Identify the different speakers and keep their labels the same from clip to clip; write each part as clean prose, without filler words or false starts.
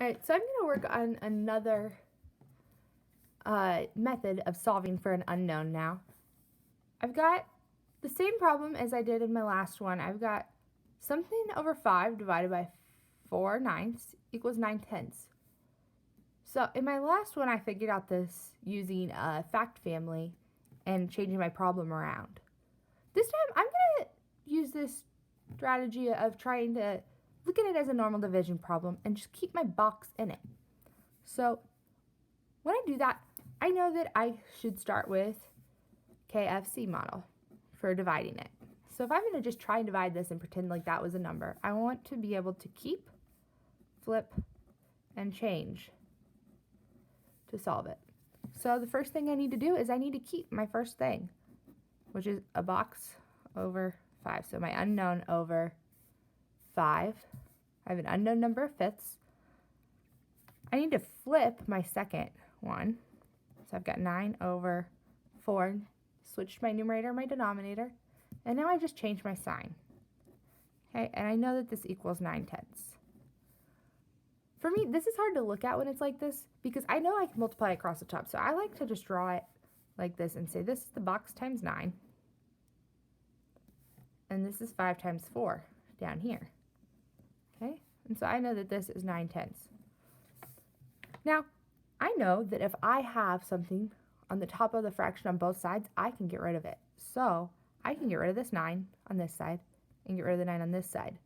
Speaker 1: Alright, so I'm going to work on another method of solving for an unknown now. I've got the same problem as I did in my last one. I've got something over 5 divided by 4/9 equals 9/10. So in my last one, I figured out this using a fact family and changing my problem around. This time, I'm going to use this strategy of trying to look at it as a normal division problem and just keep my box in it. So when I do that, I know that I should start with KFC model for dividing it. So if I'm going to just try and divide this and pretend like that was a number, I want to be able to keep, flip, and change to solve it. So the first thing I need to do is I need to keep my first thing, which is a box over 5. So my unknown over 5. I have an unknown number of fifths. I need to flip my second one. So I've got 9 over 4. Switched my numerator and my denominator. And now I just change my sign. Okay, and I know that this equals 9/10. For me, this is hard to look at when it's like this because I know I can multiply across the top. So I like to just draw it like this and say this is the box times 9. And this is 5 times 4 down here. Okay, and so I know that this is 9/10. Now, I know that if I have something on the top of the fraction on both sides, I can get rid of it. So I can get rid of this 9 on this side and get rid of the 9 on this side.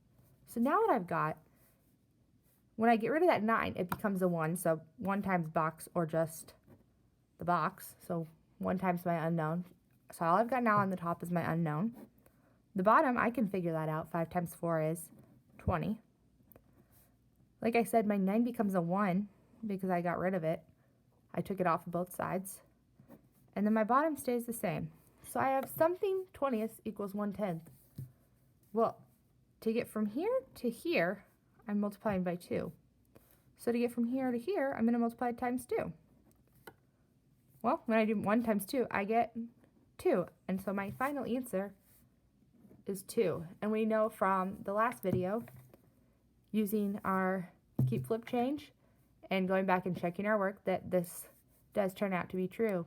Speaker 1: So now what I've got, when I get rid of that 9, it becomes a 1. So 1 times box or just the box. So 1 times my unknown. So all I've got now on the top is my unknown. The bottom, I can figure that out. 5 times 4 is 20. Like I said, my 9 becomes a 1 because I got rid of it. I took it off of both sides. And then my bottom stays the same. So I have something 20th equals 1/10. Well, to get from here to here, I'm multiplying by 2. So to get from here to here, I'm going to multiply times 2. Well, when I do 1 times 2, I get 2. And so my final answer is 2. And we know from the last video, using our keep, flip, change, and going back and checking our work, that this does turn out to be true.